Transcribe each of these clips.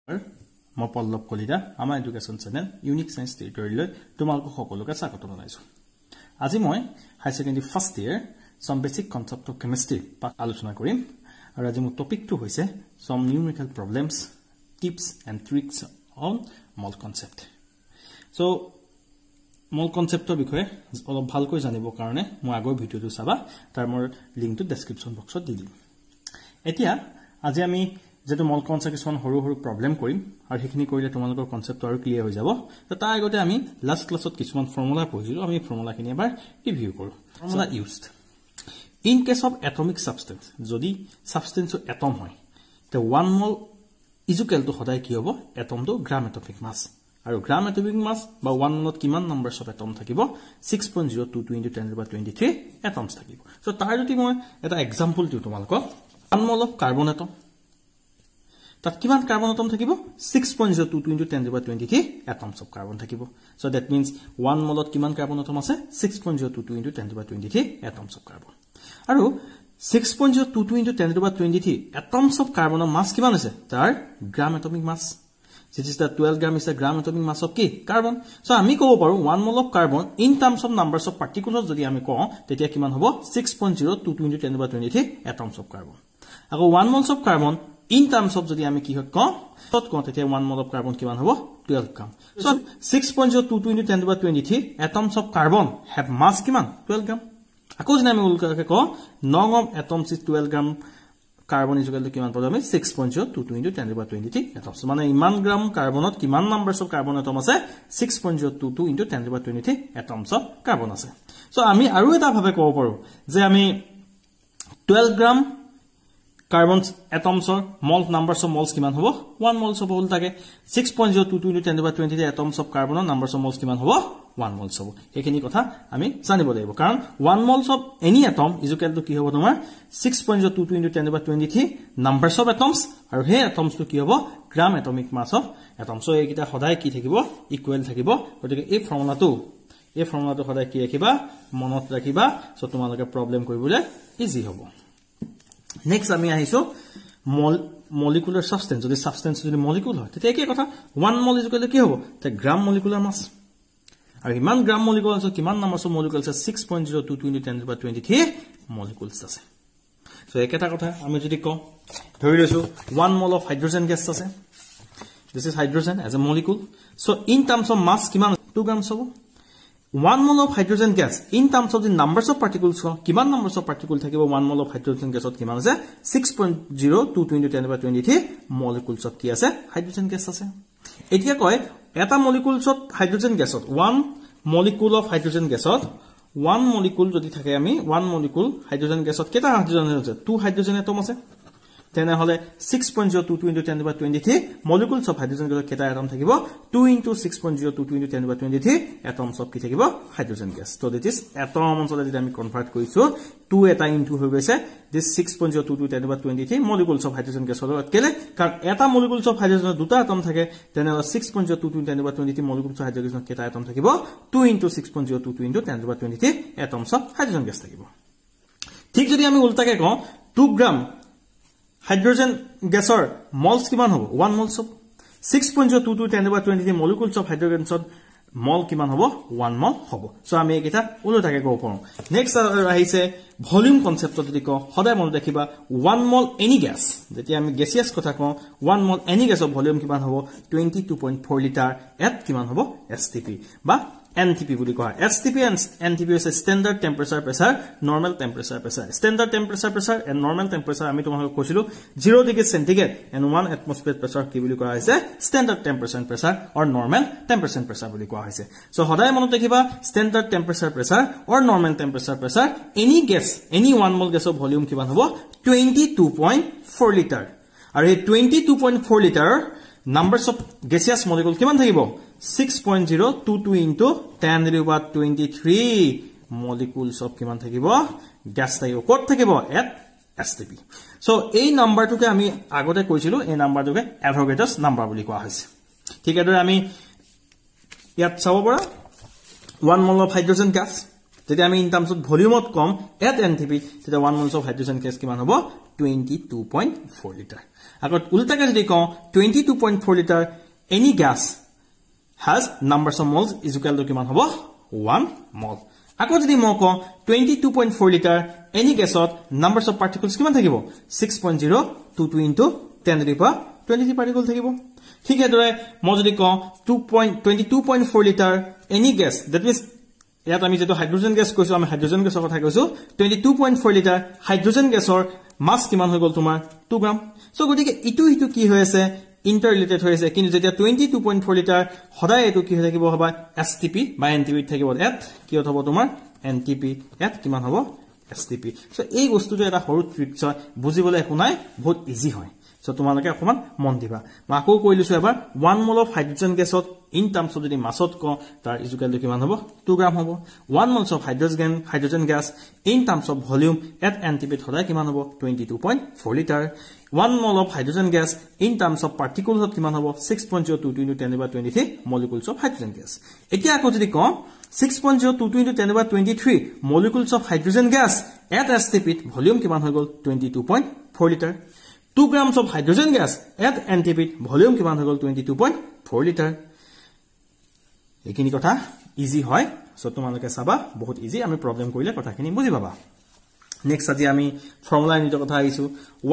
মই পল্লৱ কলিতা আমাৰ education channel unique science টিউটৰিয়েললৈ তোমালোকক সকলোকে স্বাগত জনাইছো আজি মই হাই সেকেন্ডাৰী ফাৰ্ষ্ট ইয়াৰ some basic concept of chemistry পাক আলোচনা কৰিম আৰু আজি মোৰ টপিকটো হৈছে some numerical problems tips and tricks on mole concept so mole concept বিষয়ে অলপ ভালকৈ জানিবৰ কাৰণে মই আগৰ ভিডিওটো চাবা তাৰ মোৰ লিংকটো ডেসক্ৰিপচন বক্সত দি দিম এতিয়া আজি আমি যেটো মল কনসেপ্ট কিছুমান হৰু প্ৰবলেম কৰিম আৰু হেখিনি কৰিলে তোমালোকৰ কনসেপ্ট আৰু ক্লিয়াৰ হৈ যাব তো তাৰ আগতে আমি লাষ্ট ক্লাছত কিছুমান ফৰ্মুলা পঢ়িলো আমি ফৰ্মুলাখিনি এবাৰ ৰিভিউ কৰো formula used in case of atomic substance যদি substance atom হয় তে 1 mole is equal to সদায় কি হ'ব atom to gram atomic mass আৰু gram atomic mass বা 1 mole কিমান numbers of atom থাকিব 6.022 into 10^23 atoms থাকিব so তাৰ যদি মই এটা example দিও তোমালোকক 1 mole of carbon atom তাত কিমান কাৰ্বন এটম থাকিব 6.022 into 10^23 atoms of carbon থাকিব so that means 1 mole কিমান কাৰ্বন এটম আছে 6.022 into 10^23 atoms of carbon আৰু 6.022 into 10^23 atoms of carbon of mass কিমান আছে তাৰ gram atomic mass which is the 12 gram is the gram atomic mass of carbon so আমি কব পাৰো 1 mole of carbon in terms of numbers of particles যদি আমি কওঁ তেতিয়া কিমান হ'ব 6.022 into 10^23 atoms of carbon আকৌ 1 moles of carbon in terms of যদি আমি কি কওঁ তত কওঁ তেতিয়া 1 mole of carbon কিমান হ'ব 12 gram so 6.022 into 10^23 atoms of carbon have mass কিমান 12 gram আকৌ যদি আমি উল্টাকে কওঁ none of atoms is 12 gram carbon is equal to কিমান পালো আমি 6.022 into 10^23 atoms মানে ইমান গ্রাম কার্বনত কিমান নাম্বারস অফ কার্বন এটম আছে 6.022 into 10^23 atoms of carbon আছে so আমি আৰু এটা ভাবে কব পাৰো যে আমি 12 gram carbon atoms or mole numbers of moles কিমান হ'ব 1 moles of whole থাকে 6.022 into 10^23 atoms of carbon numbers of moles কিমান হ'ব 1 moles হ'ব এখিনি কথা আমি জানিব লাগিব কাৰণ 1 moles of any atom is equal to কি হ'ব তোমাৰ 6.022 into 10^23 numbers of atoms আৰু হে atoms to কি হ'ব gram atomic mass of atoms so এইকিটা সদায় কি থাকিব ইকুৱেল থাকিব গতিকে এই ফৰ্মুলাটো সদায় কি ৰাখিবা মনত ৰাখিবা so তোমালোকে প্ৰবলেম কৰিবলৈ ইজি হ'ব next আমি আহিছো molecular substance যদি substance যদি molecule হয় তেতিয়া কি কথা 1 mole is equal to কি হ'ব তে gram molecular mass আৰু ইমান gram molecule আছে কিমান নাম্বাৰ অফ molecules আছে 6.022 into 10^23 molecules আছে so একেটা কথা আমি যদি কওঁ ধৰি লৈছো 1 mole of hydrogen gas আছে this is hydrogen as a molecule so in terms of mass কিমান 2 grams হ'ব 1 mole of hydrogen gas in terms of the numbers of particles kiman numbers of particles thakibo 1 mole of hydrogen gas ot kiman ase 6.022 into 10^23 molecules of ki ase hydrogen gas ase etia koy eta molecules of hydrogen gas ot 1 molecule of hydrogen gas ot 1 molecule jodi thake ami 1 molecule hydrogen gas ot keta hydrogen ase 2 hydrogen atom ase then hole 6.022 into 10^23 molecules of hydrogen gas keta atom thakibo 2 into 6.022 into 10^23 atoms of ki thakibo hydrogen gas so that is atom so that আমি convert কৰিছো 2 eta into হৈ গৈছে this 6.022 10^23 molecules of hydrogen gas হল কেলে কাৰণ এটা molecules of hydrogen দুটা atom থাকে then 6.022 10^23 molecules of hydrogen keta atom থাকিব 2 into 6.022 into 10^23 atoms of hydrogen gas থাকিব ঠিক যদি আমি উল্টাকে কওঁ 2 gram hydrogen gas or moles kiman hobo 1 moles of 6.022 10^23 molecules of hydrogen ot mole kiman hobo 1 mole hobo so ami ekita ulotake go paro next ahise volume concept jodi ko hoday mon dekhiba 1 mole any gas jeti ami gaseous kotha ko 1 mole any gas of volume kiman hobo 22.4 liter at kiman hobo stp ba NTP বুলি কোৱা STP and NTP is standard temperature pressure normal temperature pressure standard temperature pressure and normal temperature আমি তোমাক কৈছিলো 0 degree সেন্টিগ্ৰেড and 1 atmosphere pressure কি বুলি কোৱা হৈছে standard temperature pressure or normal temperature pressure বুলি কোৱা হৈছে so সদায় মনত ৰাখিবা standard temperature pressure or normal temperature pressure any gas any 1 mole gas of volume কিমান হ'ব 22.4 liter আৰু এই 22.4 liter numbers of gaseous molecule কিমান থাকিব 6.022 into 10^23 molecules of kiman thakibo gas thakibo kot thakibo at STP so ei number to ke ami agote koisilu ei number to ke Avogadro's number boli koa hoise thik edore ami yat sabo pora 1 mole of hydrogen gas যদি আমি in terms of ভলিউমত কম at NTP তেতিয়া 1 moles of hydrogen gas কিমান হ'ব 22.4 litre আগত উল্টাকে যদি কওঁ 22.4 litre any gas has numbers of moles is equal to কিমান হ'ব 1 mole আকৌ যদি মই কওঁ 22.4 litre any gasত numbers of particles কিমান থাকিব 6.022 into 10 to the power 20 particle থাকিব ঠিক এদৰে মই যদি কওঁ 22.4 litre any gas that means ইয়াত আমি যেটো হাইড্ৰোজেন গ্যাস কৈছো আমি হাইড্ৰোজেন গ্যাসৰ কথা কৈছো 22.4 লিটাৰ হাইড্ৰোজেন গ্যাসৰ মাস কিমান হৈ গল তোমাৰ 2 গ্ৰাম সো গতিকে ইটো কি হৈ আছে ইন্টাৰ ৰিলেটেড হৈ আছে কিন্তু যেতিয়া 22.4 লিটাৰ হদাই এটো কি হৈ থাকিব হবা STP বা NTP থাকিব এট কি হ'ব তোমাৰ NTP এট কিমান হ'ব STP সো এই বস্তুটো এটা সৰু ট্ৰিক্স হয় বুজিবলৈ একো নাই বহুত ইজি হয় সো তোমালোকে অকমান মন দিবা মাকো কৈলিছো এবাৰ 1 mole of hydrogen gasত in terms of যদি মাছত ক তাৰ ইকুয়াল টু কিমান হ'ব 2 গ্ৰাম হ'ব 1 moles of hydrogen gas in terms of volume at NTP হদাই কিমান হ'ব 22.4 litre 1 mole of hydrogen gas in terms of particles of কিমান হ'ব 6.022 into 10 to the 23 molecules of hydrogen gas এতিয়া আকৌ যদি ক 6.022 into 10 to the 23 molecules of hydrogen gas at STP volume কিমান হৈ গল 22.4 litre 2 grams of hydrogen gas at NTP volume কিমান হৈ গল 22.4 লিটাৰ এখিনি কথা ইজি হয় সো তোমালোকে চাবা বহুত ইজি আমি প্ৰবলেম কৰিলে কথাখিনি বুজি পাবা নেক্সট আজি আমি ফৰ্মুলা ইউনিটৰ কথা আইছো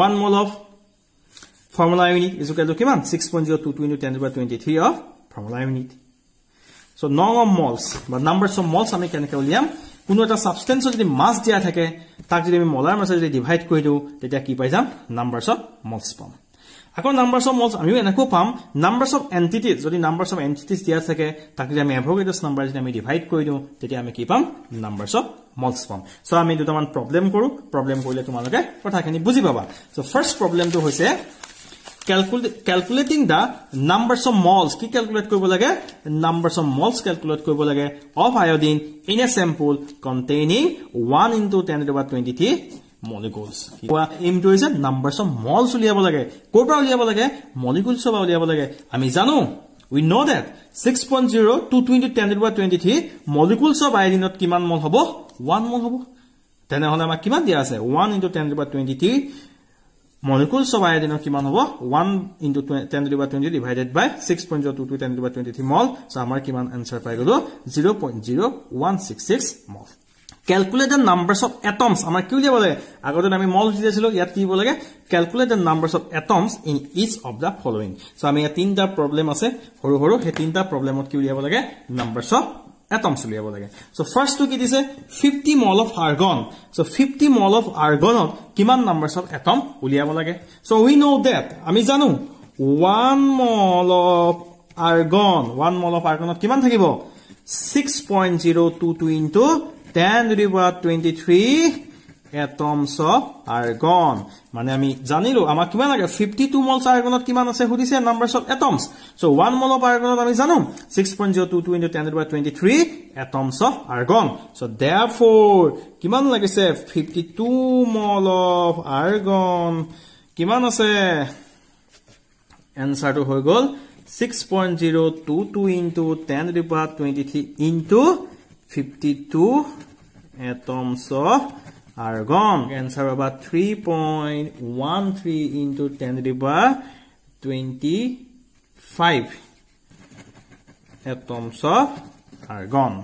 1 mole of formula unit is equal to কিমান 6.022 into 10 to the 23 of formula unit so number of moles বা numbers of moles আমি কেনেকৈ উলিয়াম কোনো এটা সাবস্টেন্স যদি মাস দিয়া থাকে তাক যদি আমি মোলাৰ মাসে যদি ডিভাইড কৰি দিও তেতিয়া কি পাই যাম নাম্বাৰস অফ মোলস পাম আকৌ নাম্বাৰস অফ মোলস আমি এনেকৈ পাম নাম্বাৰস অফ এন্টিটিজ যদি নাম্বাৰস অফ এন্টিটিজ দিয়া থাকে তাক যদি আমি এভোগেড্ৰছ নাম্বাৰ যদি আমি ডিভাইড কৰি দিও তেতিয়া আমি কি পাম নাম্বাৰস অফ মোলস পাম সো আমি দুটামান প্ৰবলেম কৰো প্ৰবলেম কৰিলে তোমালোকে কথাখিনি বুজি পাবা সো ফাৰ্স্ট প্ৰবলেমটো হৈছে calculating the numbers of moles কি calculate কৰিব লাগে numbers of moles calculate কৰিব লাগে of iodine in a sample containing 1 into 10 to the power 23 molecules into is numbers of moles উলিয়াব লাগে ক'ৰ পৰা উলিয়াব লাগে molecules পৰা উলিয়াব লাগে আমি জানো we know that 6.022 into 10 to the power 23 molecules of iodine কিমান mol হ'ব 1 mol হ'ব তেনেহলে আমাৰ কিমান দিয়া আছে 1 into 10 to the power 23 molecules of iodine কিমান হ'ব 1 into 10 to the power 20 divided by 6.022 10 to the power 23 mol so আমাৰ কিমান आंसर পাই গলো 0.0166 mol calculate the numbers of atoms আমাৰ কি উলিয়াব লাগে আগতে আমি মল দিছিলো ইয়াত কি হ'ব লাগে calculate the numbers of atoms in each of the following so আমি তিনটা প্ৰবলেম আছে হৰু হৰু হে তিনটা প্ৰবলেমত কি উলিয়াব লাগে numbers of atoms উলিয়াব লাগে so first to কি দিছে 50 mole of argon so 50 mole of argon কিমান numbers of atom উলিয়াব লাগে so we know that আমি জানো 1 mole of argon কিমান থাকিব 6.022 into 10 to the power 23 atoms of argon মানে আমি জানিলো আমাক কিমান লাগে 52 moles argon কিমান আছে হুদিছে numbers of atoms so 1 mole of argon আমি জানো 6.022 into 10 to the power 23 atoms of argon so therefore কিমান লাগিছে 52 mole of argon কিমান আছে answer to হৈ গল 6.022 into 10 to the power 23 into 52 atoms of argon answer about 3.13 into 10 to the power 25 atoms of argon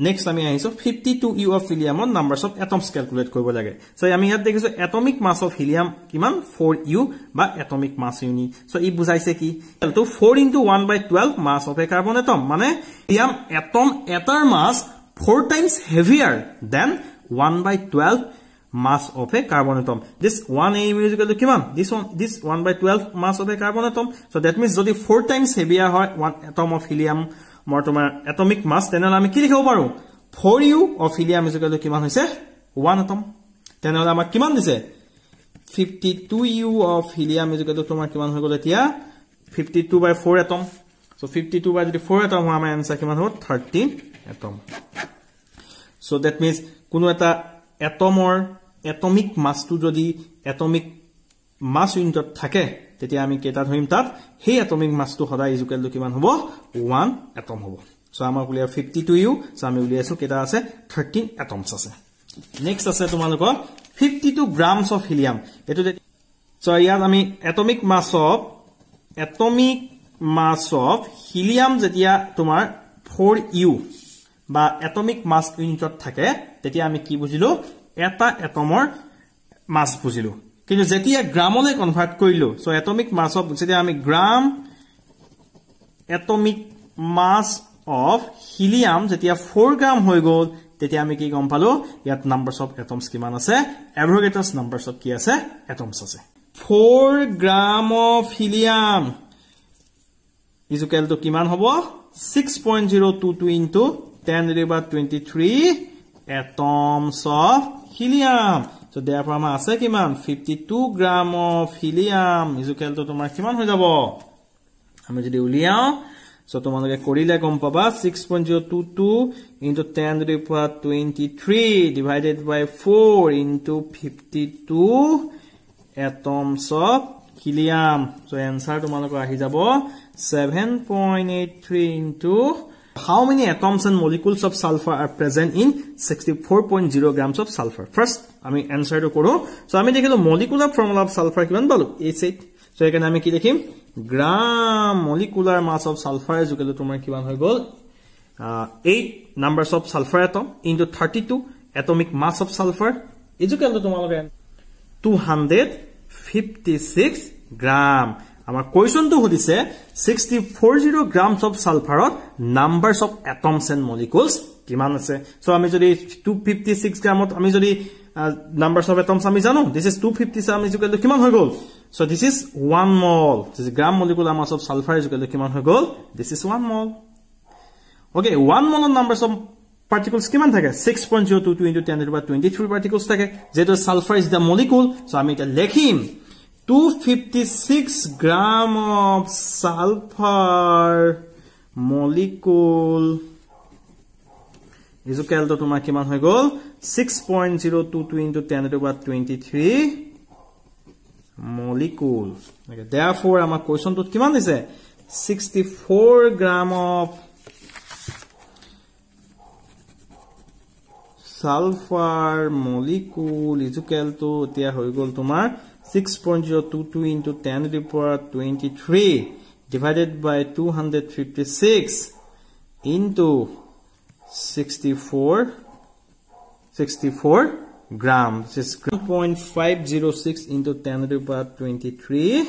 next আমি আহিছো 52 u of helium numbers of atoms calculate কৰিব লাগে so আমি ইয়াত দেখিছো atomic mass of helium কিমান 4u বা atomic mass unit so ই বুজাইছে কি তো 4 into 1/12 mass of a carbon atom মানে helium atom এটাৰ mass 4 times heavier than 1/12 mass of a carbon atom this 1 am is equal to kiman this 1/12 mass of a carbon atom so that means jodi 4 times heavier hoy one atom of helium more tomar atomic mass tenala ami ki likhbo paru 4u of helium is equal to kiman hoise 1 atom tenala ama kiman dise 52u of helium is equal to tomar kiman hoy gole tia 52/4 atom so 52/4 atom ho ama answer kiman ho 13 atom so that means kuno eta atomor atomic mass to jodi atomic mass unit থাকে তেতিয়া আমি কেটা ধৰিম তাত হে atomic mass to হদা is equal to কিমান হ'ব 1 atom হ'ব So আমাৰ উলিয়া 52u so আমি উলিয়াইছো কেটা আছে 13 atoms আছে next আছে তোমালোকৰ 52 grams of helium এটো so ইয়াত আমি atomic mass of helium যেতিয়া তোমাৰ 4u বা atomic mass unitত থাকে তেতিয়া আমি কি বুজিলো এটা atomৰ mass বুজিলো কিন্তু যেতিয়া গ্ৰামলৈ কনভাৰ্ট কৰিলো so atomic mass of যেতিয়া আমি গ্ৰাম atomic mass of helium যেতিয়া 4 গ্রাম হৈ গল তেতিয়া আমি কি গম পালো ইয়াত numbers of atoms কিমান আছে Avogadro's numbers of কি আছে atoms আছে 4 gram of helium is equal to কিমান হ'ব 6.022 into 10⁻23 atoms of helium so therefore আমাৰ আছে কিমান 52 gram of helium is equal to তোমাৰ কিমান হৈ যাব আমি যদি উলিয়াও so তোমালোকে কৰিলে গম পাবা 6.022 into 10⁻23 divided by 4 into 52 atoms of helium so answer তোমালোকৰ আহি যাব 7.83 into how many atoms and molecules of sulfur are present in 64.0 grams of sulfur first আমি answer to কৰো so আমি দেখিলো molecular formula of sulfur কিমান পালো H8 so এখানে আমি কি লিখিম gram molecular mass of sulfur is equal to তোমাৰ কিমান হৈ গল 8 numbers of sulfur atom into 32 atomic mass of sulfur is equal to তোমালোকে 256 gram আমাৰ কোৱেশ্চনটো হদিছে 640 grams of sulfur numbers of atoms and molecules কিমান আছে so আমি যদি 256 গ্রামত আমি যদি numbers of atoms আমি জানো this is 257 is equal to কিমান হৈ গল so this is 1 mole this is gram molecular mass of sulfur is equal to কিমান হৈ গল this is 1 mole okay 1 mole numbers of particles কিমান থাকে 6.022 into 10⁻23 particles থাকে যেটো sulfur is the molecule so আমি এটা লিখিম 256 gram of sulfur molecule is equal to তোমাৰ কিমান হৈ গল 6.022 into 10⁻23 molecule okay therefore আমাৰ কোৱেশ্চনটো কিমান দিছে 64 gram of sulfur molecule is equal to এতিয়া হৈ গল তোমাৰ 6.022 into 10⁻23 divided by 256 into 64 grams this is 1.506 into 10⁻23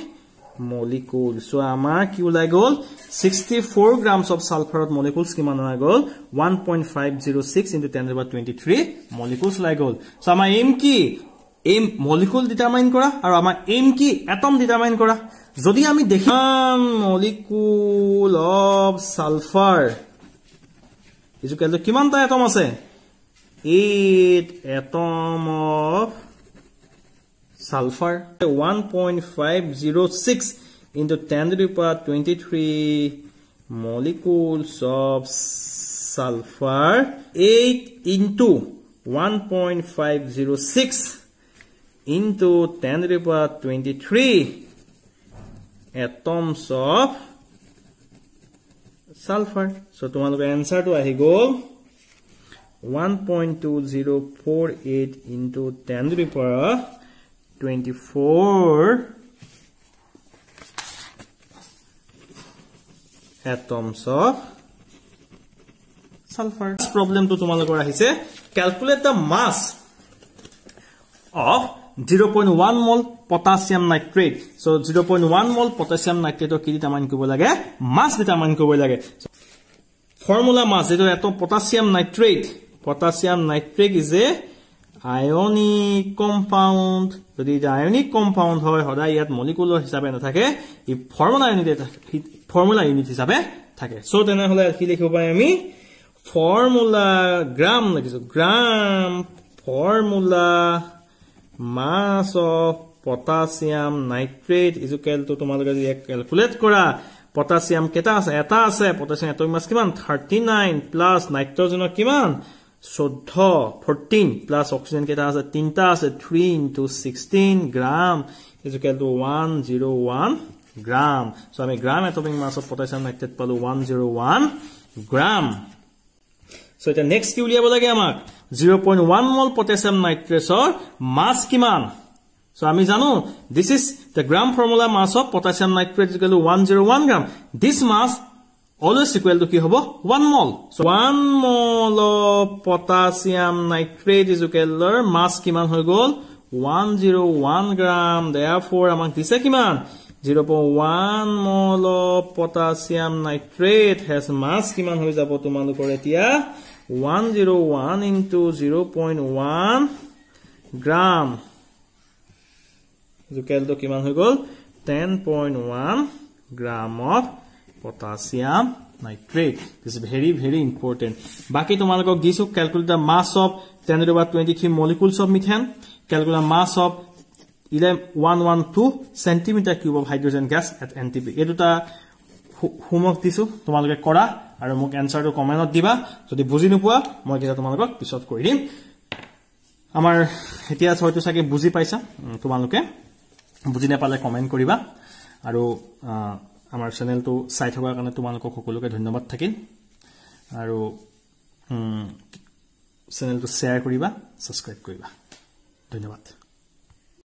molecule so আমাৰ কি ওলাই গল 64 grams of sulfur molecules কিমান ওলাই গল 1.506 into 10⁻23 molecules ওলাই গল so আমাৰ এম কি এম molecule determine কৰা আৰু আমাৰ এম কি atom determine কৰা যদি আমি দেখাম molecule of sulfur is equal to কিমানটা atom আছে 8 atom of sulfur 1.506 into 10⁻23 molecules of sulfur 8 into 1.506 into 10⁻23 atoms of sulfur so তোমালোকৰ answer to আহি গল 1.2048 into 10⁻24 atoms of sulfur problem to তোমালোকৰ আহিছে calculate the mass of 0.1 mole potassium nitrate so 0.1 mole potassium nitrate কি determine কৰিব লাগে mass determine কৰিব লাগে formula mass যেটো এটো potassium nitrate is a ionic compound যদি ionic compound হয় হদাই ইয়াত molecular হিচাপে নাথাকে ই formula unit হিচাপে থাকে so তেনে হলে কি লিখিব পাই আমি formula gram লিখিছো gram formula mass of potassium nitrate is equal to তোমালোকে যদি ক্যালকুলেট কৰা potassium কেটা আছে এটা আছে potassium atomic mass কিমান 39 plus nitrogen কিমান 14 plus oxygen কেটা আছে তিনটা আছে 3 into 16 gram is equal to 101 gram so আমি gram atomic mass of potassium nitrate পালো 101 গ্রাম সো এটা নেক্সট কি উলিয়াব লাগে আমাক 0.1 মল পটাসিয়াম নাইট্ৰেটৰ মাস কিমান So, আমি জানো, this is the gram formula mass of potassium nitrate is equal to 101 gram. This mass always equal to কি হব 1 mol. So, 1 mol of potassium nitrate is equal to mass কিমান হৈ গল 101 gram. Therefore, আমাক দিছে কিমান 0.1 mol of potassium nitrate has mass কিমান হৈ যাব তোমালোকৰ এতিয়া 101 into 0.1 gram. Equal to কিমান হৈ গল 10.1 gram of potassium nitrate. This is very important. বাকি তোমালোকক দিছো calculate the mass of 10^23 molecules of methane, calculate the mass of 112 centimeter cube of hydrogen gas at NTP. এই দুটা হোমৱৰ্ক দিছো তোমালোকে কৰা আৰু মোক এনসাৰটো কমেন্টত দিবা যদি বুজি নোপোৱা মই এটা তোমালোকক পিছত কৰি দিম আমাৰ এতিয়া হয়তো সাকে বুজি পাইছা তোমালোকে বুজি নাপালে কমেন্ট কৰিবা আৰু আমাৰ চেনেলটো চাই থকাৰ কাৰণে তোমালোকক সকলোকে ধন্যবাদ থাকিল আৰু চেনেলটো শ্বেয়াৰ কৰিবা সাবস্ক্ৰাইব কৰিবা ধন্যবাদ